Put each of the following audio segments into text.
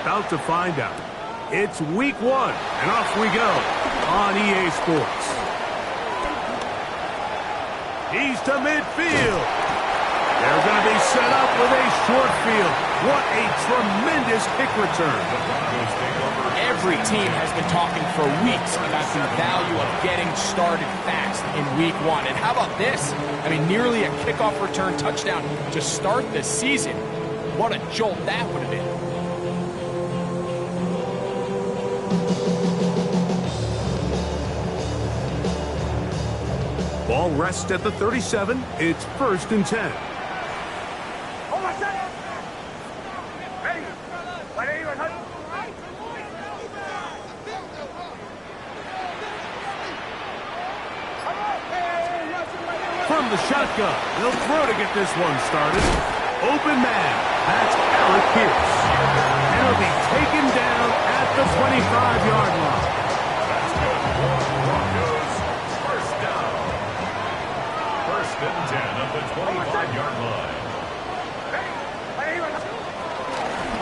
about to find out. It's week 1, and off we go on EA Sports. He's to midfield. They're going to be set up with a short field. What a tremendous kick return. Every team has been talking for weeks about the value of getting started fast in week 1. And how about this? I mean, nearly a kickoff return touchdown to start the season. What a jolt that would have been. Ball rests at the 37. It's 1st and 10. From the shotgun, they'll throw to get this one started. Open man, that's Alec Pierce. And he'll be taken down at the 25-yard line. That's good. Broncos, first down. 1st and 10 at the 25-yard line.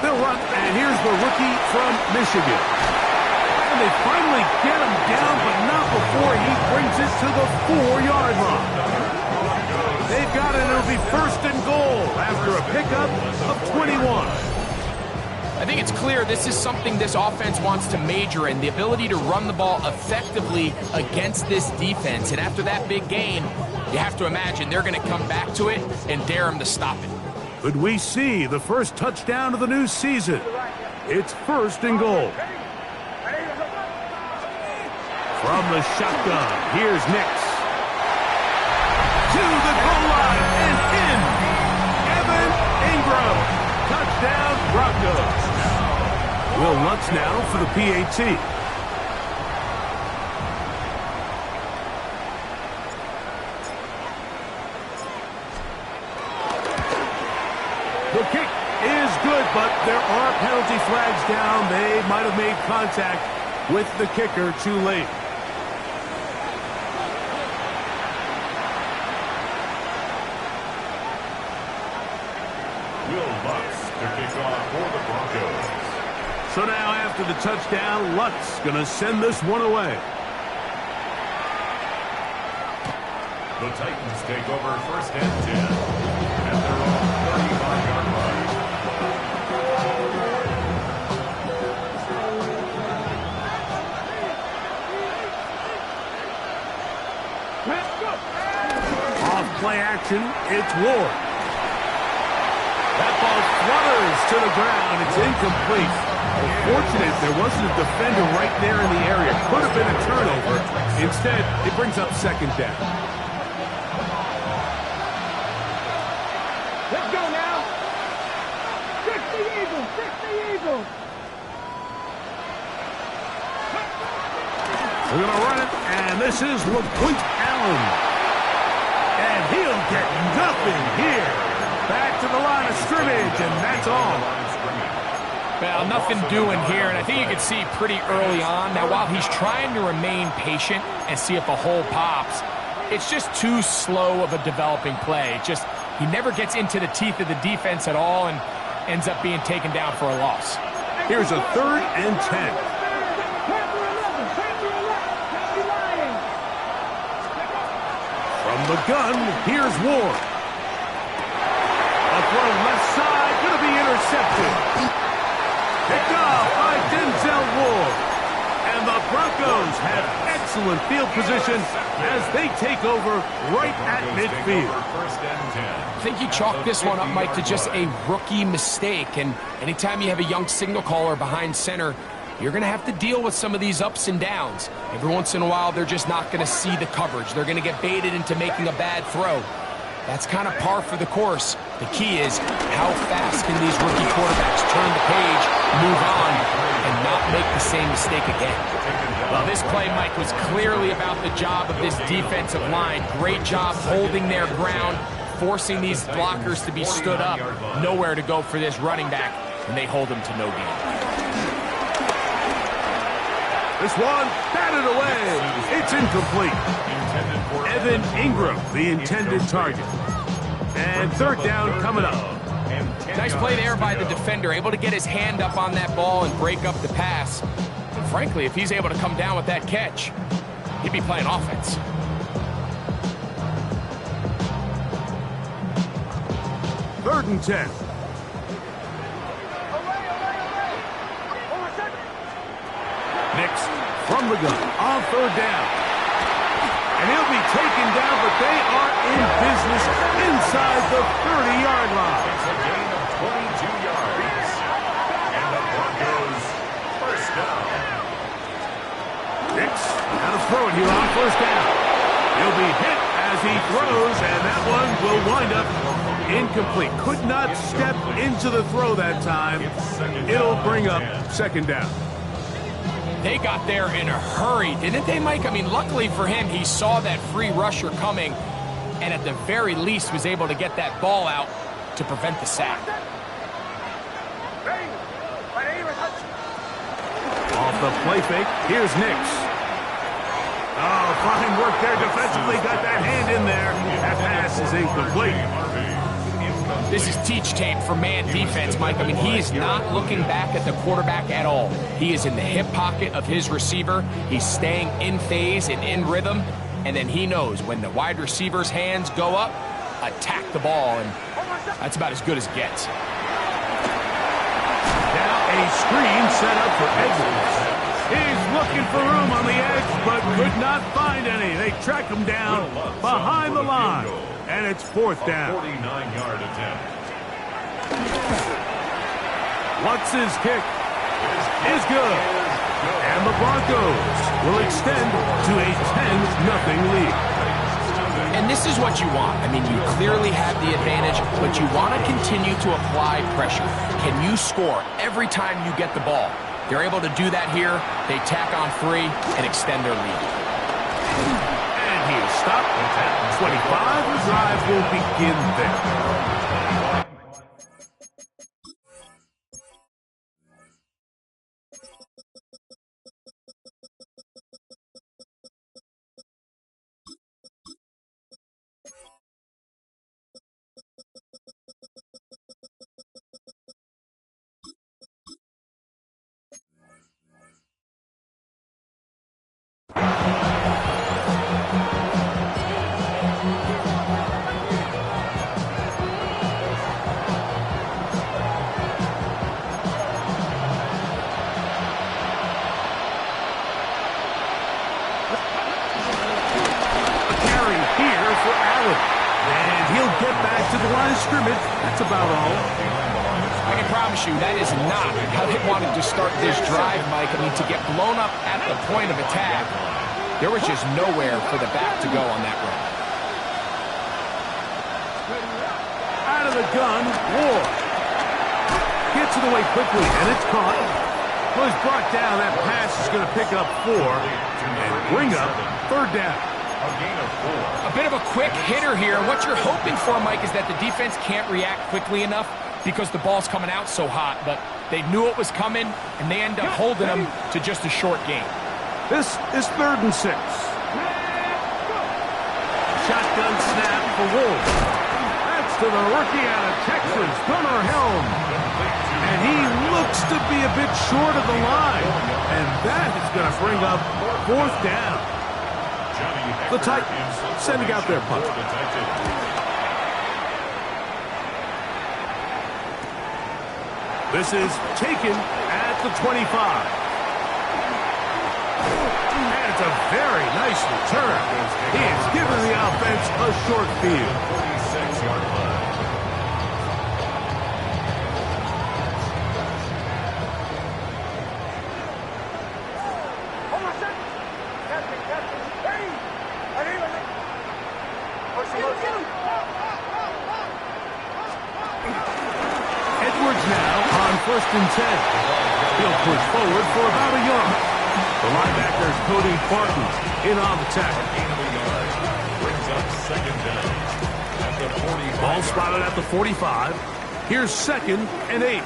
They'll run, and here's the rookie from Michigan. And they finally get him down, but not before he brings it to the 4-yard line. They've got it. It'll be 1st and goal after a pickup of 21. I think it's clear this is something this offense wants to major in, the ability to run the ball effectively against this defense. And after that big game, you have to imagine they're going to come back to it and dare them to stop it. Could we see the first touchdown of the new season? It's 1st and goal. From the shotgun, here's Nix. To the goal line and in. Evan Ingram. Touchdown, Broncos. Will Lutz now for the PAT. The kick is good, but there are penalty flags down. They might have made contact with the kicker too late. So now after the touchdown, Lutz going to send this one away. The Titans take over 1st and 10 at their own 35-yard line. Off play action, it's Ward. That ball flutters to the ground. It's incomplete. Fortunate there wasn't a defender right there in the area. Could have been a turnover. Instead, it brings up 2nd down. Let's go now. 60 Eagles, 60 Eagles. We're going to run it, and this is LaQuint Allen. And he'll get nothing here. Back to the line of scrimmage, and that's all. Well, nothing doing here, and I think you can see pretty early on. Now, while he's trying to remain patient and see if a hole pops, it's just too slow of a developing play. He never gets into the teeth of the defense at all and ends up being taken down for a loss. Here's a 3rd and 10. From the gun, here's Ward. A throw left side, going to be intercepted. Picked off by Denzel Ward. And the Broncos have excellent field position as they take over right at midfield. I think you chalk this one up, Mike, to just a rookie mistake. And anytime you have a young signal caller behind center, you're going to have to deal with some of these ups and downs. Every once in a while, they're just not going to see the coverage. They're going to get baited into making a bad throw. That's kind of par for the course. The key is how fast can these rookie quarterbacks turn the page, move on, and not make the same mistake again. Well, this play, Mike, was clearly about the job of this defensive line. Great job holding their ground, forcing these blockers to be stood up. Nowhere to go for this running back, and they hold him to no gain. This one batted away. It's incomplete. Evan Ingram, the intended target. And 3rd down coming up. Nice play there by the defender, able to get his hand up on that ball and break up the pass. And frankly, if he's able to come down with that catch, he'd be playing offense. Third and 10. Nix from the gun on third down. And he'll be taken down, but they are in business inside the 30-yard line. It's a gain of 22 yards. And the Broncos first down. Nix out of throw it here on first down. He'll be hit as he throws, and that one will wind up incomplete. Could not step into the throw that time. It'll bring up second down. They got there in a hurry, didn't they, Mike? I mean, luckily for him, he saw that free rusher coming and at the very least was able to get that ball out to prevent the sack. Off the play fake, here's Nix. Oh, fine work there defensively. Got that hand in there. That pass is incomplete. This is teach tape for man defense, Mike. I mean, he is not looking back at the quarterback at all. He is in the hip pocket of his receiver. He's staying in phase and in rhythm. And then he knows when the wide receiver's hands go up, attack the ball. And that's about as good as it gets. Now a screen set up for Edwards. He's looking for room on the edge, but could not find any. They track him down behind the line. And it's fourth down. 49-yard attempt. Lutz's kick is good. And the Broncos will extend to a 10-0 lead. And this is what you want. I mean, you clearly have the advantage, but you want to continue to apply pressure. Can you score every time you get the ball? They're able to do that here. They tack on 3 and extend their lead. And he's stopped at 25. The drive will begin there. Scrimmage. That's about all. I can promise you that is not how they wanted to start this drive, Mike. I mean, to get blown up at the point of attack, there was just nowhere for the back to go on that run. Out of the gun, Ward. Gets it away quickly, and it's caught. Was brought down. That pass is going to pick up 4 and bring up third down. A bit of a quick hitter here. What you're hoping for, Mike, is that the defense can't react quickly enough because the ball's coming out so hot. But they knew it was coming, and they end up holding them to just a short game. This is 3rd and 6. Shotgun snap for Wolf. That's to the rookie out of Texas, Gunnar Helm. And he looks to be a bit short of the line. And that is going to bring up 4th down. The Titans sending out their punt. This is taken at the 25. And it's a very nice return. He has given the offense a short field. 46-yard line. Edwards now on 1st and 10. He'll push forward for about a yard. The linebacker's Cody Barton in on the tackle. Brings up second down at the 45. Ball spotted at the 45. Here's 2nd and 8.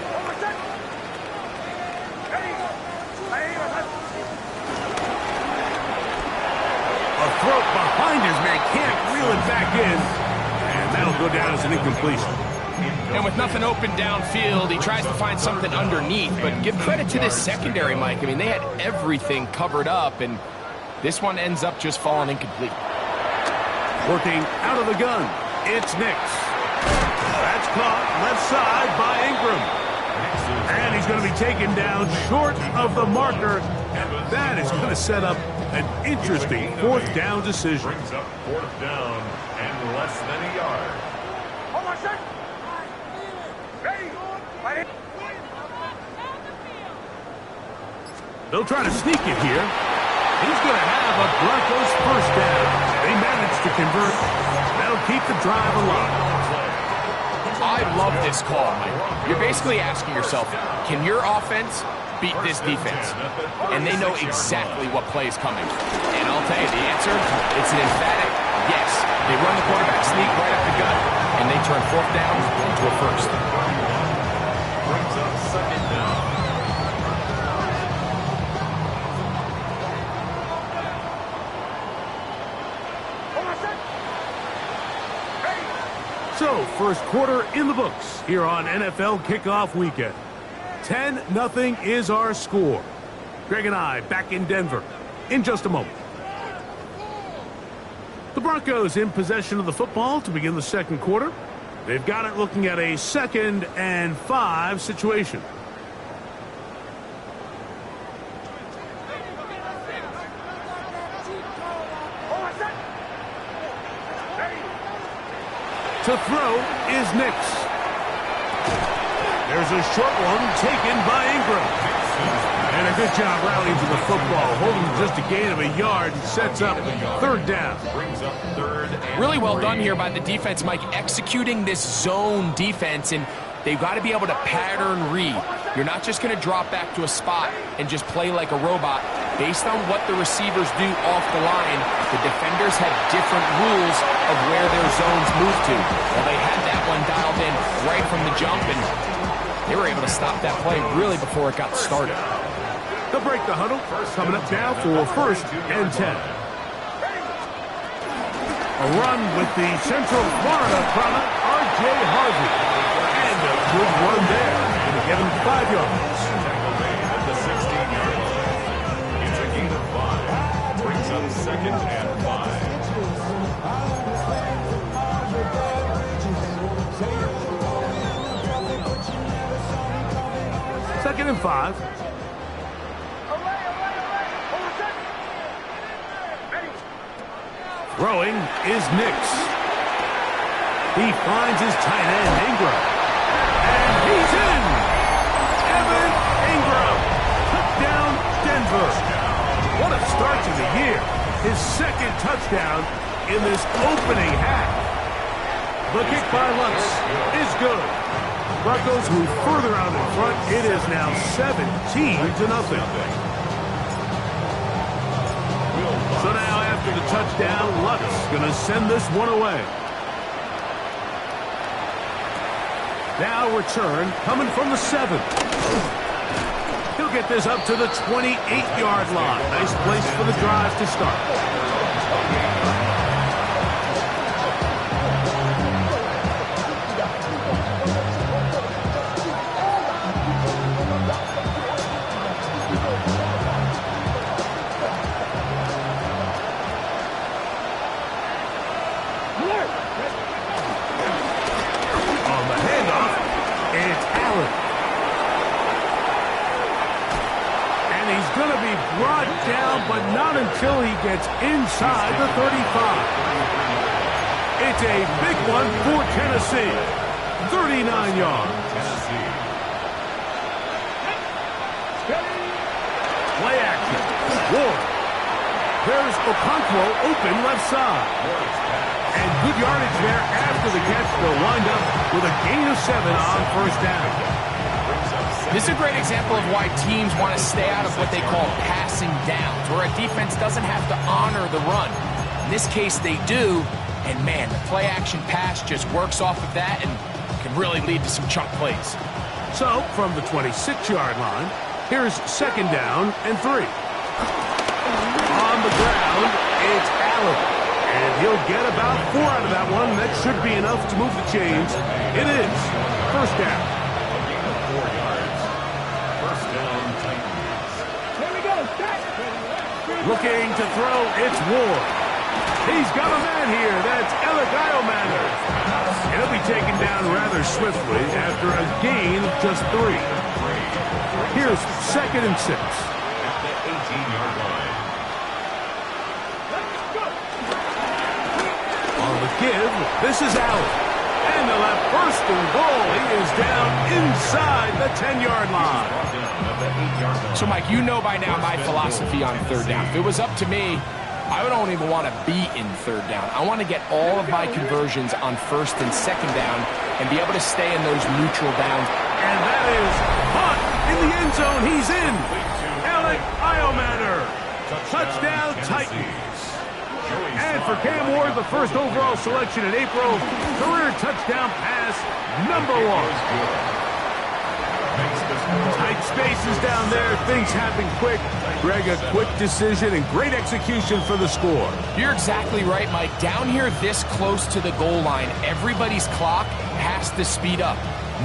A throat behind his man, can't reel it back in. And that'll go down as an incompletion. And with nothing open downfield, he tries to find something underneath. But give credit to this secondary, Mike. I mean, they had everything covered up, and this one ends up just falling incomplete. Working out of the gun, it's Nix. That's caught left side by Ingram. And he's going to be taken down short of the marker. And that is going to set up an interesting fourth down decision. Brings up fourth down and less than a yard. They'll try to sneak it here. He's going to have a Broncos first down. They managed to convert. That'll keep the drive alive. I love this call, Mike. You're basically asking yourself, can your offense beat this defense? And they know exactly what play is coming. And I'll tell you the answer, it's an emphatic yes. They run the quarterback sneak right up the gut, and they turn fourth down into a first. Brings up second down. So, first quarter in the books here on NFL Kickoff Weekend. 10-0 is our score. Greg and I back in Denver in just a moment. The Broncos in possession of the football to begin the second quarter. They've got it looking at a 2nd and 5 situation. To throw is Nix. There's a short one taken by Ingram. And a good job rallying to the football, holding just a gain of a yard and sets up third down. Really well done here by the defense, Mike, executing this zone defense, and they've got to be able to pattern read. You're not just going to drop back to a spot and just play like a robot. Based on what the receivers do off the line, the defenders have different rules of where their zones move to. Well, they had that one dialed in right from the jump, and they were able to stop that play really before it got started. They'll break the huddle. Coming up now for 1st and 10. A run with the Central Florida product, R.J. Harvey. And a good run there. Going to give him 5 yards. At the 16-yard line. It's a gain of 5. Brings up 2nd and 5. 2nd and 5. Throwing is Nix. He finds his tight end, Ingram. And he's in! Evan Ingram. Touchdown, Denver. What a start to the year. His 2nd touchdown in this opening half. The kick by Lutz is good. Broncos move further out in front. It is now 17-0. So now after the touchdown, Lutz going to send this one away. Now return coming from the 7. He'll get this up to the 28-yard line. Nice place for the drive to start. Brought down, but not until he gets inside the 35. It's a big one for Tennessee. 39 yards. Play action. Ward. There's Okonkwo open left side. And good yardage there after the catch. They'll wind up with a gain of 7 on first down. This is a great example of why teams want to stay out of what they call passing downs, where a defense doesn't have to honor the run. In this case, they do, and man, the play-action pass just works off of that and can really lead to some chunk plays. So, from the 26-yard line, here's 2nd down and 3. On the ground, it's Allen. And he'll get about 4 out of that one. That should be enough to move the chains. It is first down. A gain of 4 yards. First down, Titans. Here we go. Looking to throw, it's Ward. He's got a man here. That's Iomander. He'll be taken down rather swiftly after a gain of just 3. Here's 2nd and 6. At the 18-yard line. On the give, this is Allen. And they'll have first and goal. He is down inside the 10-yard line. So, Mike, you know by now my philosophy on 3rd down. If it was up to me, I don't even want to be in 3rd down. I want to get all of my conversions on 1st and 2nd down and be able to stay in those neutral downs. And that is hot in the end zone. He's in. Iomander. Touchdown, Titans. And for Cam Ward, the first overall selection in April, career touchdown pass number 1. Tight spaces down there. Things happen quick. Greg, a quick decision and great execution for the score. You're exactly right, Mike. Down here this close to the goal line, everybody's clock has to speed up.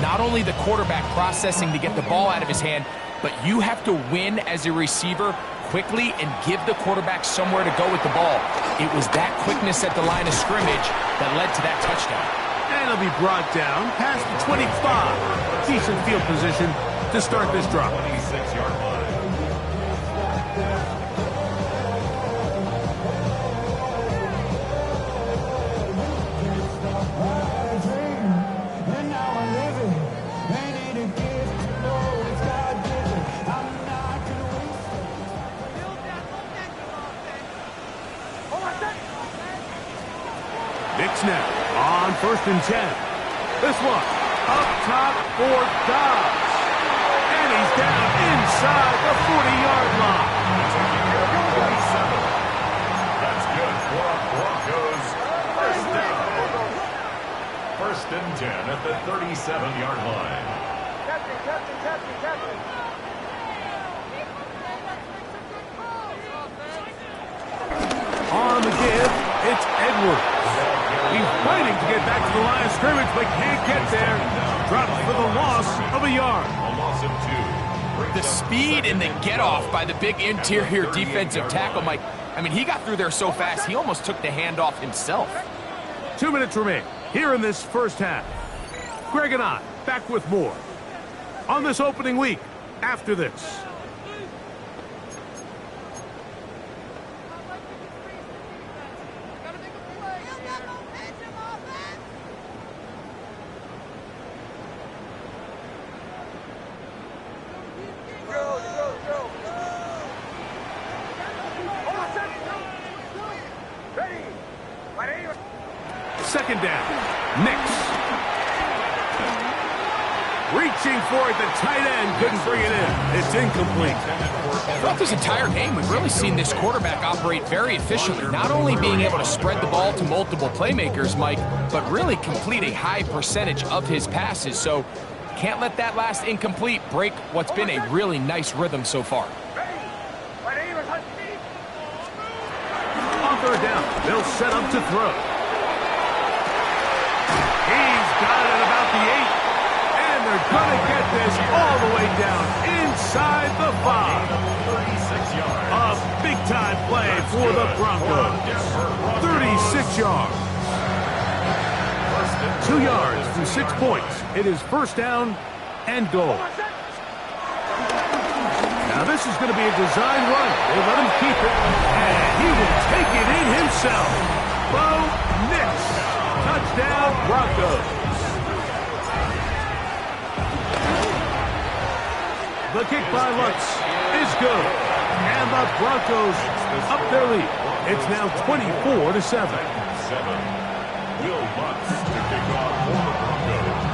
Not only the quarterback processing to get the ball out of his hand, but you have to win as a receiver quickly and give the quarterback somewhere to go with the ball. It was that quickness at the line of scrimmage that led to that touchdown. And he'll be brought down past the 25. Decent field position to start this drive. 26-yard line. Nick snap on 1st and 10. This one up top for Dobbs. And he's down inside the 40-yard line. That's good for Broncos. First down. 1st and 10 at the 37-yard line. On the give, it's Edwards. He's fighting to get back to the line of scrimmage, but can't get there. Drops for the loss of a yard. A loss of 2. The speed and the get-off by the big interior defensive tackle, Mike. I mean, he got through there so fast, he almost took the handoff himself. 2 minutes remain here in this first half. Greg and I back with more on this opening week after this. Second down. Nix. Reaching for it. The tight end couldn't bring it in. It's incomplete. Throughout this entire game, we've really seen this quarterback operate very efficiently, not only being able to spread the ball to multiple playmakers, Mike, but really complete a high percentage of his passes. So can't let that last incomplete break what's been a really nice rhythm so far. On 3rd down, they'll set up to throw. He's got it about the 8. And they're going to get this all the way down inside the 5. 36 yards. A big-time play for the Broncos. 36 yards. 2 yards from 6 points. It is first down and goal. Now this is going to be a design run. They let him keep it, and he will take it in himself. Bo Nix. Touchdown, Broncos. The kick by Lutz is good. And the Broncos up their lead. It's now 24-7. 7. Will Lutz to kick off for the Broncos.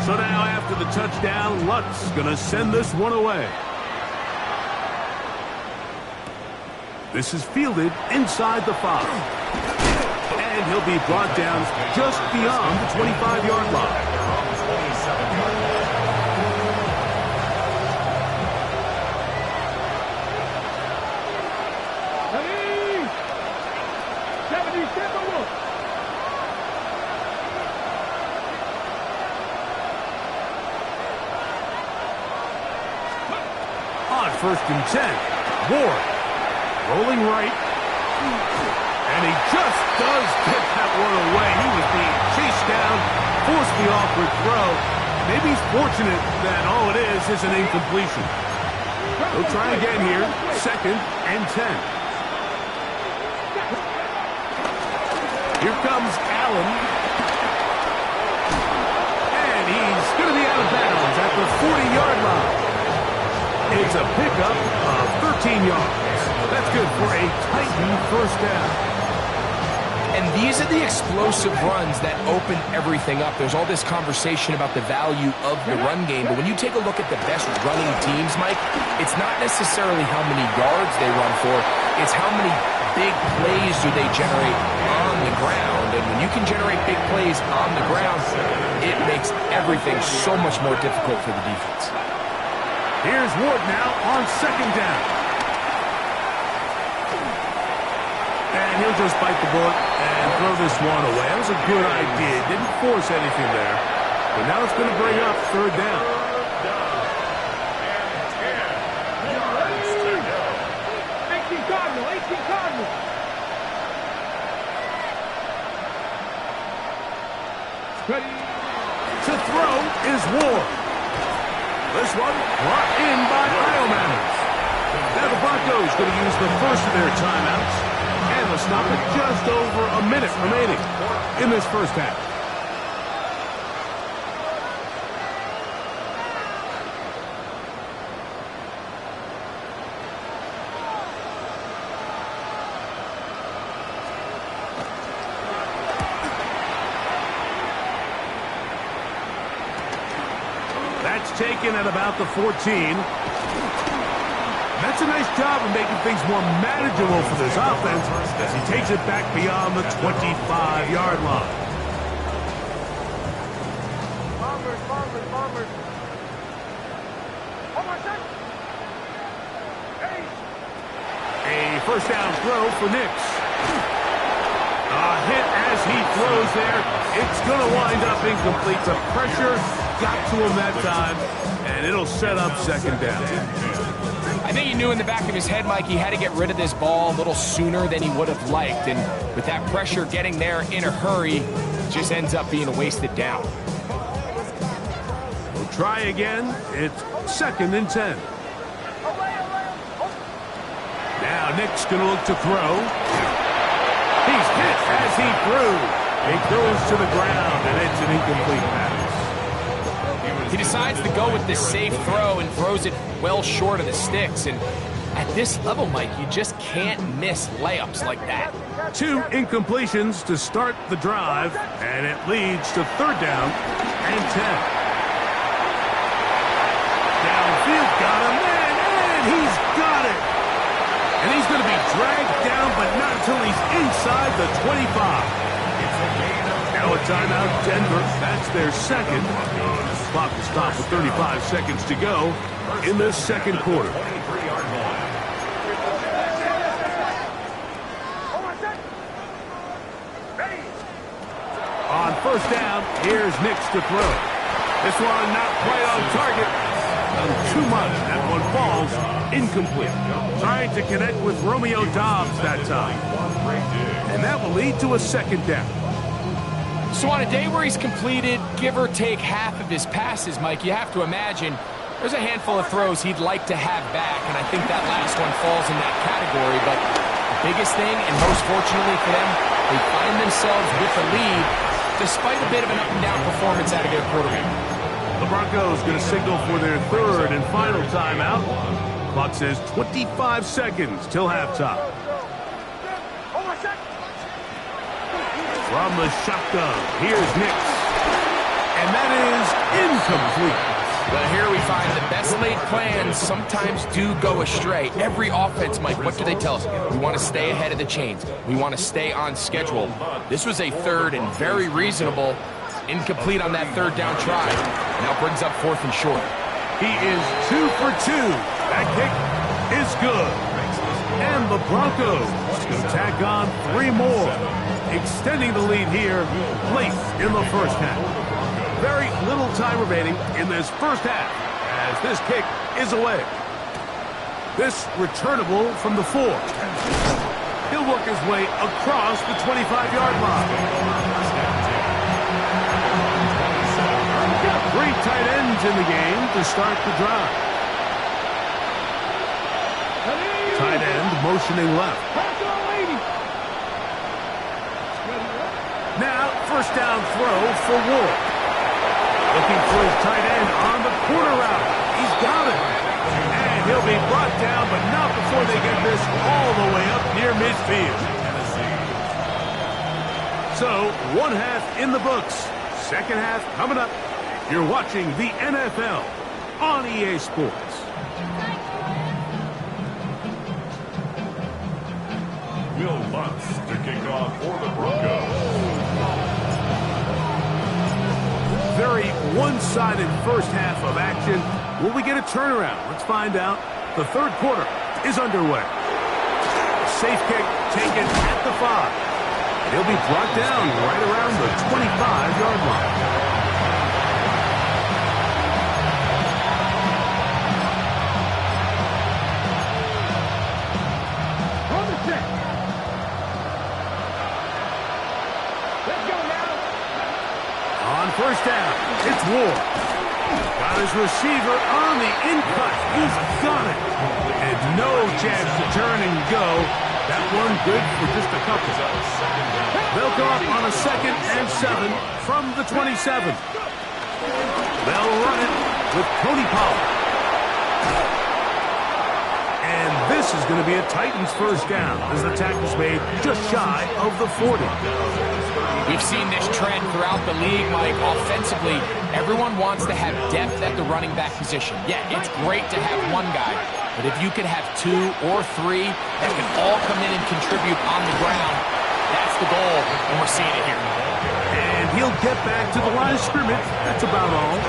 So now after the touchdown, Lutz going to send this one away. This is fielded inside the 5. And he'll be brought down just beyond the 25-yard line. first and 10. Ward rolling right. And he just does get that one away. He was being chased down, forced the awkward throw. Maybe he's fortunate that all it is an incompletion. He'll try again here. Second and 10. Here comes Allen. And he's going to be out of bounds at the 40-yard line. It's a pickup of 13 yards. That's good for a Titan first down. And these are the explosive runs that open everything up. There's all this conversation about the value of the run game, but when you take a look at the best running teams, Mike, it's not necessarily how many yards they run for, it's how many big plays do they generate on the ground. And when you can generate big plays on the ground, it makes everything so much more difficult for the defense. Here's Ward now on second down. And he'll just bite the bullet and throw this one away. That was a good idea. Didn't force anything there. But now it's going to bring up third down. 18 Cardinal, 18 Cardinal. Ready. To throw is Ward. This one brought in by Iomanners. Now the Broncos going to use the first of their timeouts. And they'll stop it just over a minute remaining in this first half. That's taken at about the 14. That's a nice job of making things more manageable for this offense as he takes it back beyond the 25-yard line. Bombers. A first down throw for Nix. A hit as he throws there. It's going to wind up incomplete. The pressure got to him that time, and it'll set up second down. I think he knew in the back of his head, Mike, he had to get rid of this ball a little sooner than he would have liked. And with that pressure getting there in a hurry, it just ends up being a wasted down. We'll try again. It's second and 10. Now Nick's going to look to throw. He's hit as he threw. It goes to the ground, and it's an incomplete pass. He decides to go with this safe throw and throws it well short of the sticks. And at this level, Mike, you just can't miss layups like that. 2 incompletions to start the drive, and it leads to third down and 10. Downfield got him, and he's got it. And he's going to be dragged down, but not until he's inside the 25. Now a timeout, Denver. That's their second. Clock is stopped with 35 seconds to go in this second quarter. On first down, here's Nix to throw. This one not quite on target. Too much. That one falls incomplete. Trying to connect with Romeo Doubs that time. And that will lead to a second down. So on a day where he's completed, give or take half of his passes, Mike, you have to imagine there's a handful of throws he'd like to have back, and I think that last one falls in that category. But the biggest thing, and most fortunately for them, they find themselves with the lead despite a bit of an up-and-down performance out of their quarterback. The Broncos going to signal for their third and final timeout. Clock says 25 seconds till halftime. From the shotgun, here's Nix. And that is incomplete. Well, here we find the best laid plans sometimes do go astray. Every offense, Mike, what do they tell us? We want to stay ahead of the chains. We want to stay on schedule. This was a third and very reasonable. Incomplete on that third down try. Now brings up fourth and short. He is 2 for 2. That kick is good. And the Broncos going to tack on 3 more, extending the lead here late in the first half. Very little time remaining in this first half as this kick is away. This returnable from the 4. He'll work his way across the 25-yard line. 3 tight ends in the game to start the drive. Tight end motioning left. Now, first down throw for Ward. Looking for his tight end on the corner route. He's got it. And he'll be brought down, but not before they get this all the way up near midfield. So, one half in the books. Second half coming up. You're watching the NFL on EA Sports. Will Lutz to kick off for the Broncos. Very one-sided first half of action. Will we get a turnaround? Let's find out. The third quarter is underway. Safe kick taken at the 5. He'll be brought down right around the 25-yard line. First down, it's Ward. Got his receiver on the in-cut. He's got it. And no chance to turn and go. That one good for just a couple. They'll go up on a 2nd and 7 from the 27. They'll run it with Tony Pollard. And this is going to be a Titans first down as the tackle's made just shy of the 40. We've seen this trend throughout the league, Mike. Offensively, everyone wants to have depth at the running back position. Yeah, it's great to have one guy, but if you could have 2 or 3 that can all come in and contribute on the ground, that's the goal, and we're seeing it here. And he'll get back to the line of scrimmage. That's about all.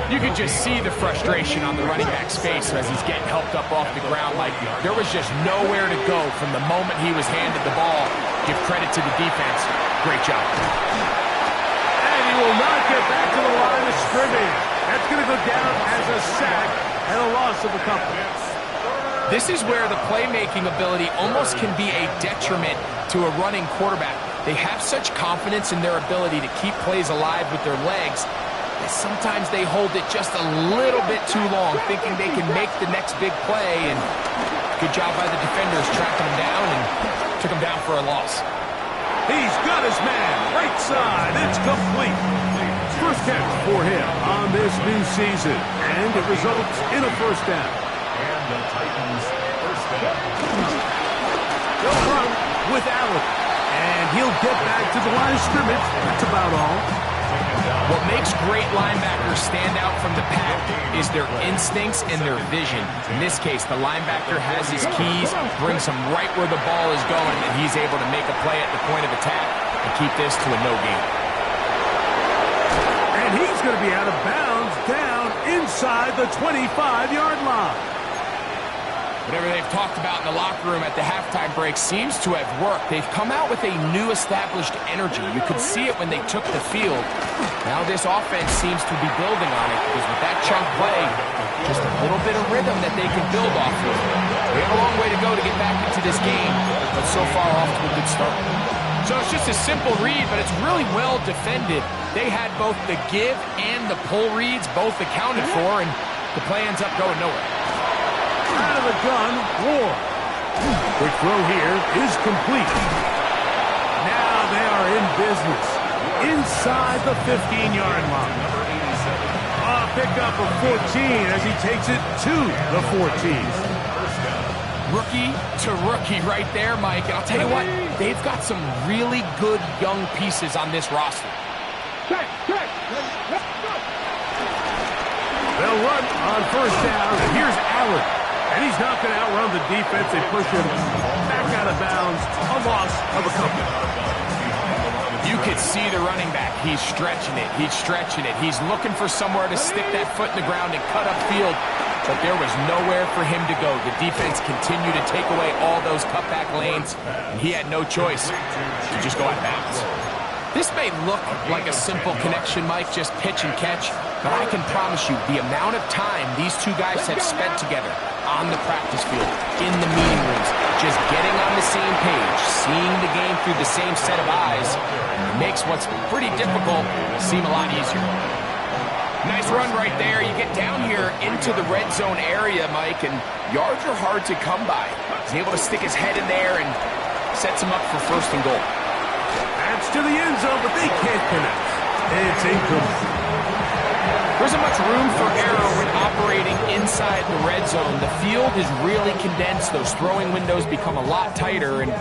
You could just see the frustration on the running back's face as he's getting helped up off the ground. Like, there was just nowhere to go from the moment he was handed the ball. Give credit to the defense. Great job. And he will not get back to the line of scrimmage. That's going to go down as a sack and a loss of a couple. This is where the playmaking ability almost can be a detriment to a running quarterback. They have such confidence in their ability to keep plays alive with their legs that sometimes they hold it just a little bit too long, thinking they can make the next big play. And good job by the defenders tracking him down and took him down for a loss. He's got his man, right side, it's complete. First catch for him on this new season, and it results in a first down. And the Titans first down. They'll run with Allen, and he'll get back to the line of scrimmage. That's about all. What makes great linebackers stand out from the pack is their instincts and their vision. In this case, the linebacker has his keys, brings him right where the ball is going, and he's able to make a play at the point of attack and keep this to a no gain. And he's going to be out of bounds down inside the 25-yard line. Whatever they've talked about in the locker room at the halftime break seems to have worked. They've come out with a new established energy. You could see it when they took the field. Now this offense seems to be building on it because with that chunk play, just a little bit of rhythm that they can build off of. We have a long way to go to get back into this game, but so far off to a good start. So it's just a simple read, but it's really well defended. They had both the give and the pull reads both accounted for, and the play ends up going nowhere. Out of the gun, Ward. Quick throw here is complete. Now they are in business. Inside the 15-yard line. A pickup of 14 as he takes it to the 14. Rookie to rookie right there, Mike. And I'll tell you what, they've got some really good young pieces on this roster. They'll run on first down, and here's Allen. And he's not going to outrun the defense. They push him back out of bounds. A loss of a couple. You could see the running back. He's stretching it. He's stretching it. He's looking for somewhere to stick that foot in the ground and cut upfield. But there was nowhere for him to go. The defense continued to take away all those cutback lanes, and he had no choice to just go out of bounds. This may look like a simple connection, Mike, just pitch and catch, but I can promise you the amount of time these two guys have spent together on the practice field, in the meeting rooms, just getting on the same page, seeing the game through the same set of eyes, makes what's pretty difficult seem a lot easier. Nice run right there. You get down here into the red zone area, Mike, and yards are hard to come by. He's able to stick his head in there and sets him up for first and goal. That's to the end zone, but they can't connect. It's incomplete. There isn't much room for error when operating inside the red zone. The field is really condensed. Those throwing windows become a lot tighter and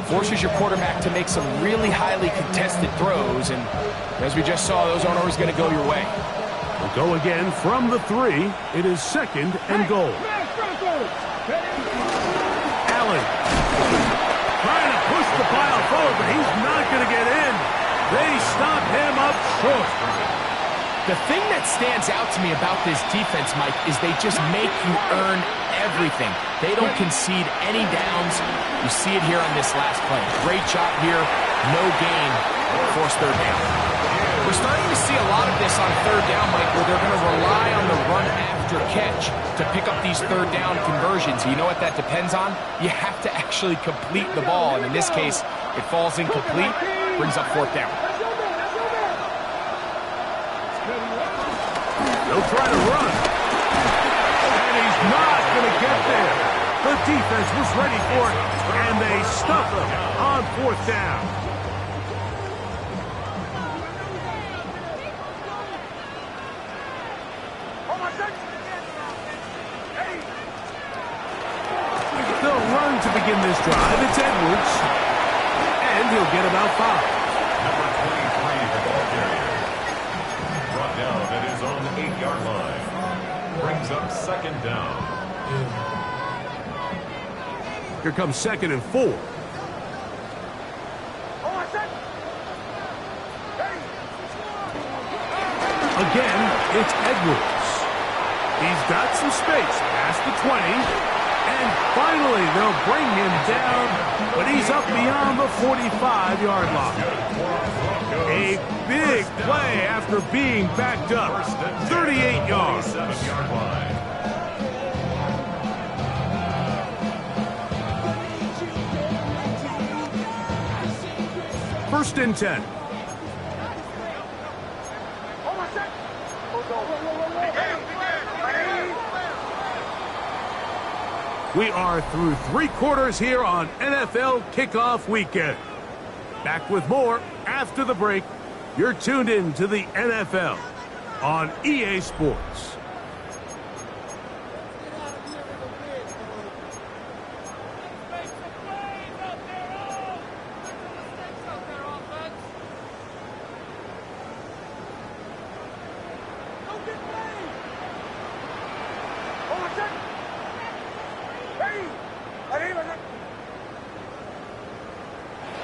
forces your quarterback to make some really highly contested throws. And as we just saw, those aren't always going to go your way. We'll go again from the 3. It is second and goal. Allen trying to push the pile forward, but he's not going to get in. They stop him up short. The thing that stands out to me about this defense, Mike, is they just make you earn everything. They don't concede any downs. You see it here on this last play. Great job here. No gain. Forced third down. We're starting to see a lot of this on third down, Mike, where they're going to rely on the run after catch to pick up these third down conversions. You know what that depends on? You have to actually complete the ball, and in this case, it falls incomplete, brings up fourth down. They'll try to run. And he's not going to get there. The defense was ready for it, and they stuff him on fourth down. They'll run to begin this drive. It's Edwards. And he'll get about 5. Number 23, the ball carrier. Brought down at his own 8-yard line. Brings up second down. Here comes second and 4. Again, it's Edwards. He's got some space past the 20. And finally, they'll bring him down, but he's up beyond the 45-yard line. A big play after being backed up. 38 yards. 7-yard line. First and 10. We are through 3 quarters here on NFL Kickoff Weekend. Back with more after the break. You're tuned in to the NFL on EA Sports.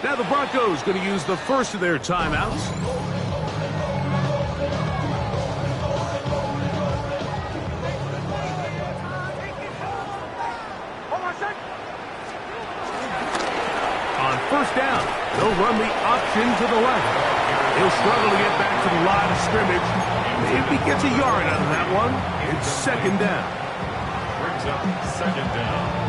Now the Broncos going to use the first of their timeouts. On first down, they'll run the option to the left. He'll struggle to get back to the line of scrimmage. Maybe gets a yard out of that one. It's second down. Brings up second down.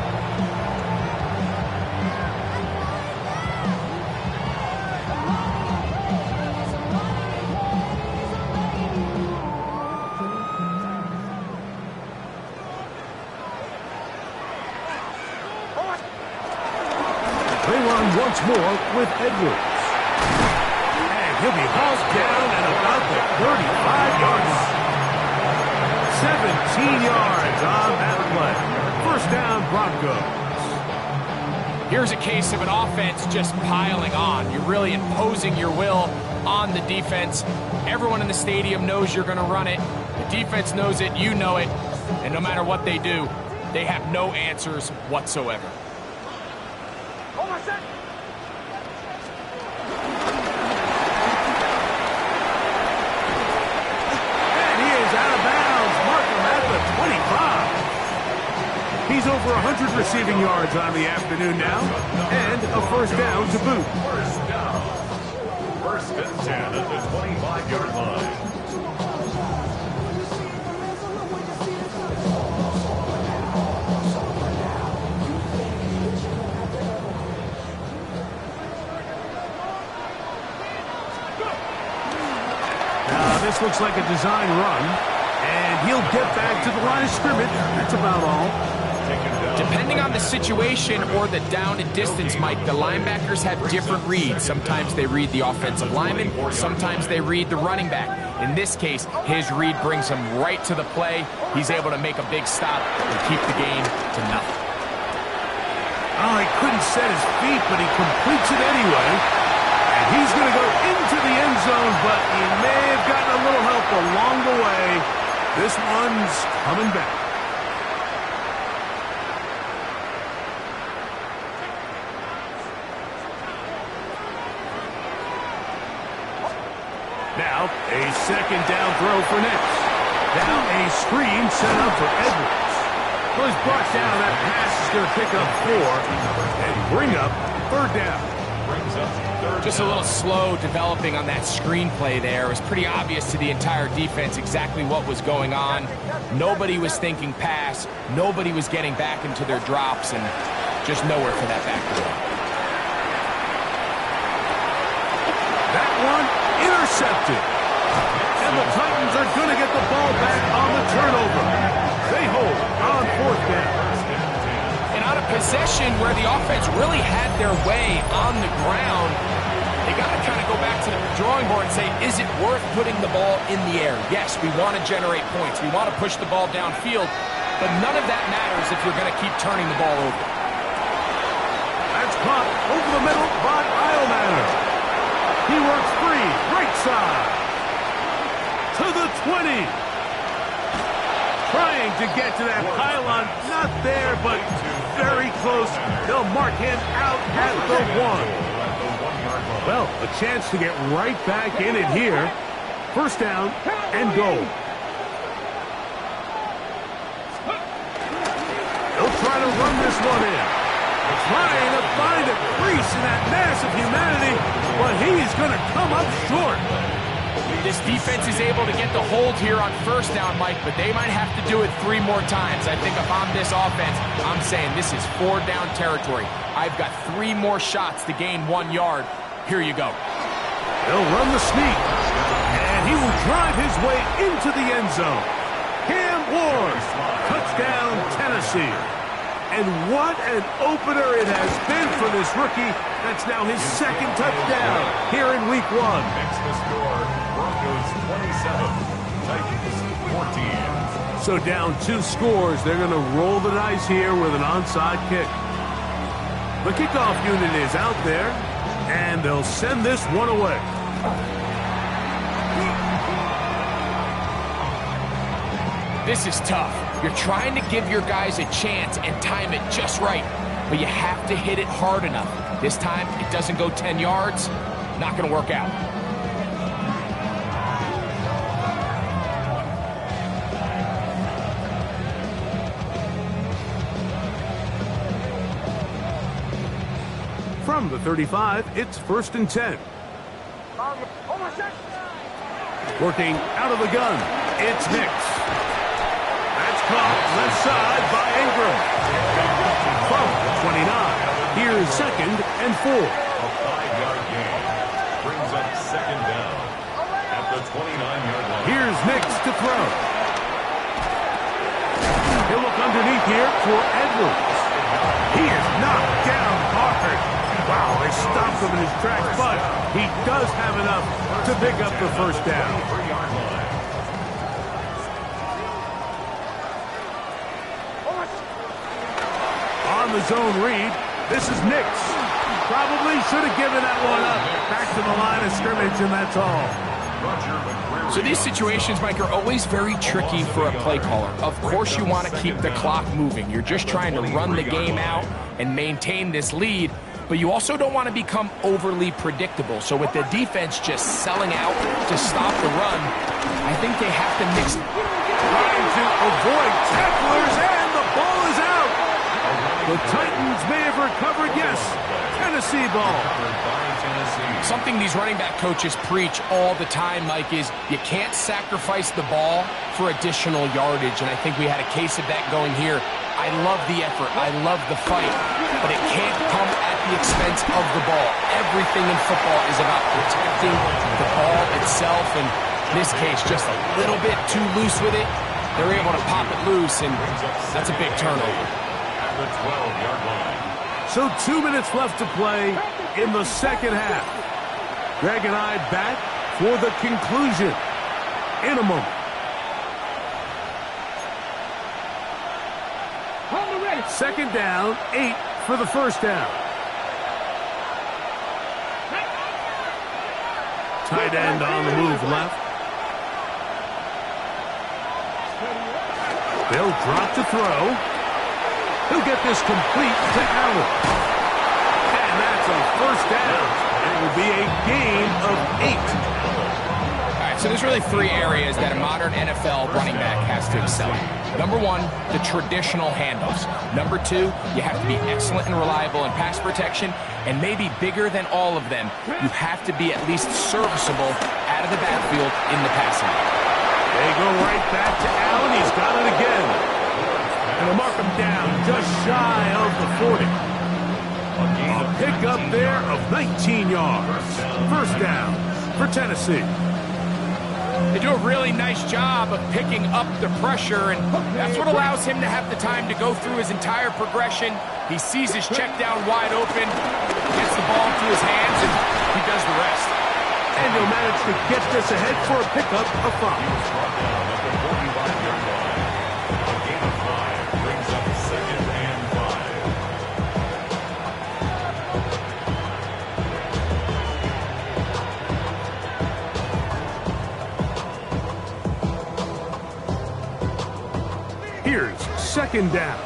They run once more with Edwards. And he'll be hauled down at about the 35-yard line. 17 yards on that play. First down, Broncos. Here's a case of an offense just piling on. You're really imposing your will on the defense. Everyone in the stadium knows you're going to run it. The defense knows it, you know it. And no matter what they do, they have no answers whatsoever. He's over 100 receiving yards on the afternoon now, and a first down to boot. First First and 10 at the 25-yard line. This looks like a design run, and he'll get back to the line of scrimmage. That's about all. Depending on the situation or the down and distance, Mike, the linebackers have different reads. Sometimes they read the offensive lineman, sometimes they read the running back. In this case, his read brings him right to the play. He's able to make a big stop and keep the game to nothing. Oh, he couldn't set his feet, but he completes it anyway. And he's going to go into the end zone, but he may have gotten a little help along the way. This one's coming back. Now, a second down throw for Nix. Now a screen set up for Edwards. Well, he's brought down. That pass is going to pick up 4 and bring up third down. Just a little slow developing on that screenplay there. It was pretty obvious to the entire defense exactly what was going on. Nobody was thinking pass. Nobody was getting back into their drops, and just nowhere for that back to go. That one intercepted. And the Titans are going to get the ball back on the turnover. They hold on fourth down. And on a possession where the offense really had their way on the ground, they got to kind of go back to the drawing board and say, is it worth putting the ball in the air? Yes, we want to generate points. We want to push the ball downfield, but none of that matters if you're going to keep turning the ball over. That's caught over the middle by Eilmaner. He works free, right side. To the 20. Trying to get to that pylon. Not there, but very close. They'll mark him out at the 1. Well, a chance to get right back in it here. First down and goal. They'll try to run this one in. Trying to find a crease in that mass of humanity, but he's going to come up short. This defense is able to get the hold here on first down, Mike, but they might have to do it 3 more times. I think if I'm this offense, I'm saying this is 4 down territory. I've got 3 more shots to gain 1 yard. Here you go. They'll run the sneak, and he will drive his way into the end zone. Cam Ward, touchdown Tennessee. And what an opener it has been for this rookie. That's now his 2nd touchdown here in week 1. Next to score, Broncos 27, Titans 14. So down 2 scores, they're going to roll the dice here with an onside kick. The kickoff unit is out there, and they'll send this one away. This is tough. You're trying to give your guys a chance and time it just right, but you have to hit it hard enough. This time, it doesn't go 10 yards. Not going to work out. From the 35, it's 1st and 10. Working out of the gun, it's Nix. That's caught left side by Ingram. From the 29, here's 2nd and 4. A 5-yard gain brings up 2nd down at the 29-yard line. Here's Nix to throw. He'll look underneath here for Edwards. He is knocked down hard. Wow, they stopped him in his tracks, but he does have enough to pick up the first down. 3-yard line. On the zone read, this is Nix. Probably should have given that one up. Back to the line of scrimmage, and that's all. So these situations, Mike, are always very tricky for a play caller. Of course you want to keep the clock moving. You're just trying to run the game out and maintain this lead, but you also don't want to become overly predictable. So with the defense just selling out to stop the run, I think they have to mix. Trying to avoid tacklers, and the ball is out. The Titans may have recovered, yes. Tennessee Tennessee ball. Covered by Tennessee. Something these running back coaches preach all the time, Mike, is you can't sacrifice the ball for additional yardage, and I think we had a case of that going here. I love the effort. I love the fight, but it can't come at the expense of the ball. Everything in football is about protecting the ball itself, and in this case, just a little bit too loose with it. They're able to pop it loose, and that's a big turnover. At the 12-yard line. So 2 minutes left to play in the second half. Greg and I back for the conclusion in a moment. Second down, 8 for the first down. Tight end on the move left. They'll drop to throw. He'll get this complete to Allen. And that's a first down. It will be a gain of 8. All right, so there's really 3 areas that a modern NFL running back has to excel in. Number 1, the traditional handoffs. Number 2, you have to be excellent and reliable in pass protection. And maybe bigger than all of them, you have to be at least serviceable out of the backfield in the passing game. They go right back to Allen. He's got it again. And they'll mark him down just shy of the 40. A pickup there of 19 yards. First down for Tennessee. They do a really nice job of picking up the pressure, and that's what allows him to have the time to go through his entire progression. He sees his check down wide open, gets the ball into his hands, and he does the rest. And he'll manage to get this ahead for a pickup of 5. Brought down at the 45-yard line. A gain of 5 brings up 2nd and 5. Here's second down.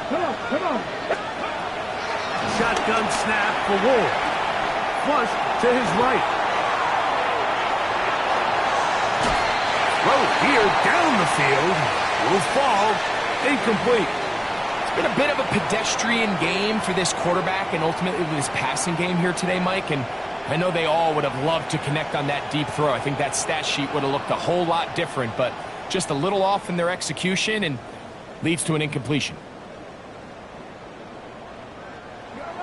Come on. Shotgun snap for Ward. Flush to his right. Throw here down the field. Will fall. Incomplete. It's been a bit of a pedestrian game for this quarterback and ultimately this passing game here today, Mike. And I know they all would have loved to connect on that deep throw. I think that stat sheet would have looked a whole lot different, but just a little off in their execution and leads to an incompletion.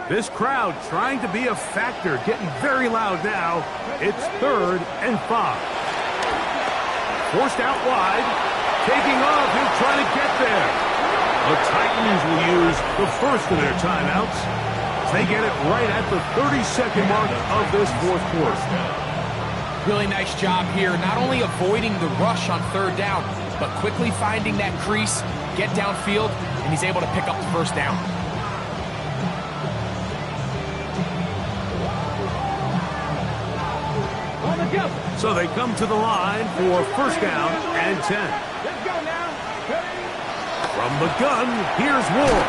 This crowd trying to be a factor, getting very loud now. It's 3rd and 5. Forced out wide. Taking off, he'll try to get there. The Titans will use the first of their timeouts. They get it right at the 30-second mark of this fourth quarter. Really nice job here, not only avoiding the rush on 3rd down, but quickly finding that crease, get downfield, and he's able to pick up the first down. So they come to the line for first down and 10. Let's go now. From the gun, here's Ward.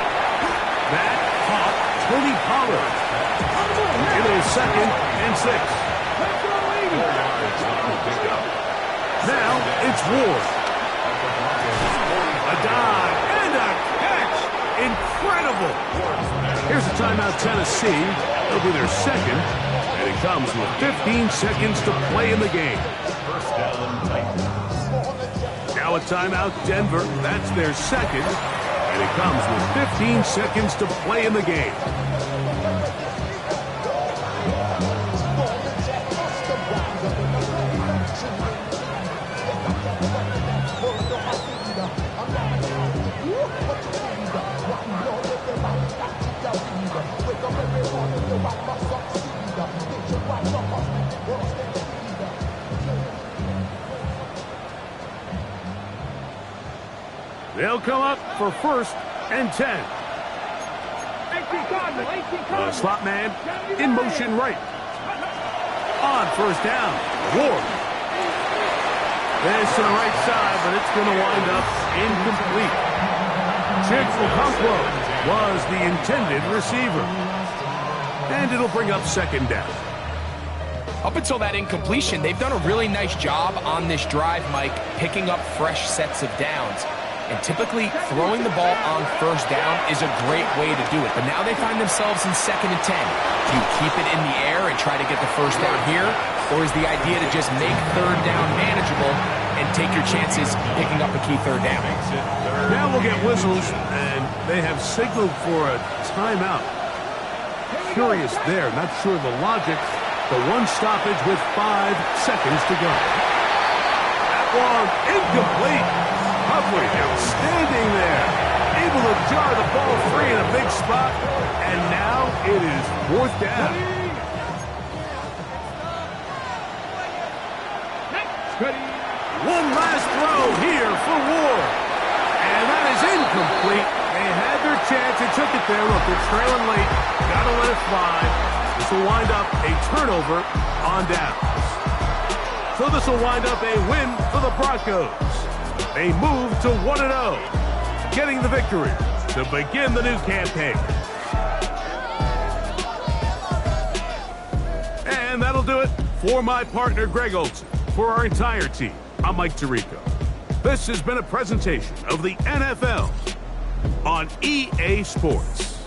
That caught Tony Pollard. It is 2nd and 6. Let's go, Eagles. Now it's Ward. A dive and a catch. Incredible. Here's a timeout, Tennessee. It'll be their second. And it comes with 15 seconds to play in the game. First down, Titans. Now a timeout, Denver. That's their second. And it comes with 15 seconds to play in the game. They'll come up for first and 10. 18 Cardinal. The slot man in motion right. On first down, Ward. This to the right side, but it's going to wind up incomplete. Chigwokonkwo was the intended receiver. And it'll bring up second down. Up until that incompletion, they've done a really nice job on this drive, Mike, picking up fresh sets of downs. And typically, throwing the ball on first down is a great way to do it. But now they find themselves in 2nd and 10. Do you keep it in the air and try to get the first down here? Or is the idea to just make 3rd down manageable and take your chances picking up a key 3rd down? Now we'll get whistles, and they have signaled for a timeout. Curious there, not sure the logic. The one stoppage with 5 seconds to go. That one incomplete. Humphrey outstanding there. Able to jar the ball free in a big spot. And now it is 4th down. One last throw here for Ward. And that is incomplete. They had their chance. They took it there. Look, they're trailing late. Got to let it fly. This will wind up a turnover on downs. So this will wind up a win for the Broncos. They move to 1-0, getting the victory to begin the new campaign. And that'll do it for my partner, Greg Olson. For our entire team, I'm Mike Tirico. This has been a presentation of the NFL on EA Sports.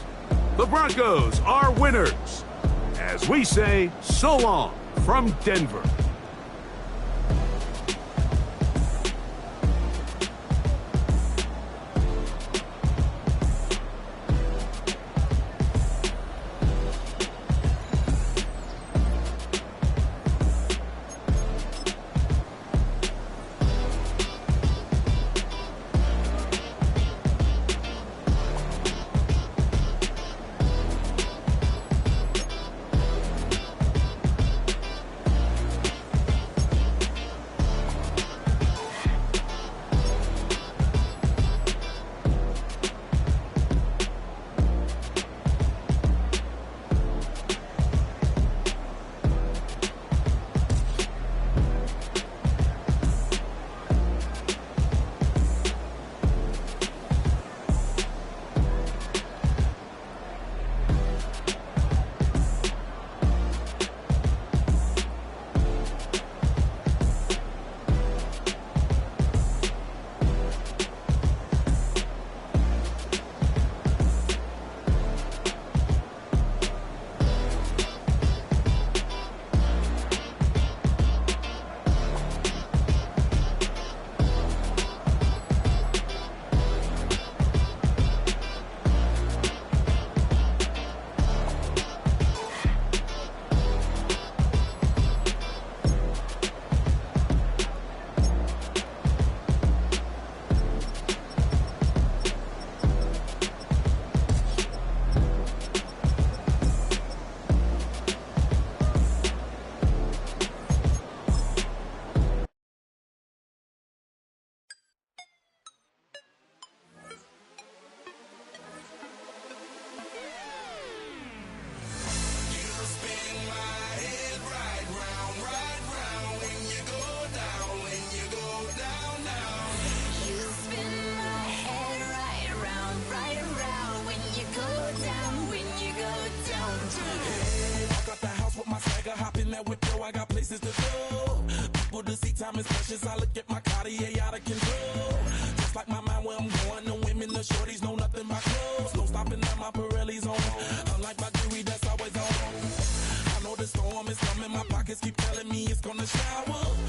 The Broncos are winners. As we say, so long from Denver. I got places to go. People to see, time is precious. I look at my Cartier out of control. Just like my mind where I'm going. The women, the shorties know nothing but clothes. No stopping at my Pirelli's on. Unlike my jewelry that's always on. I know the storm is coming. My pockets keep telling me it's gonna shower.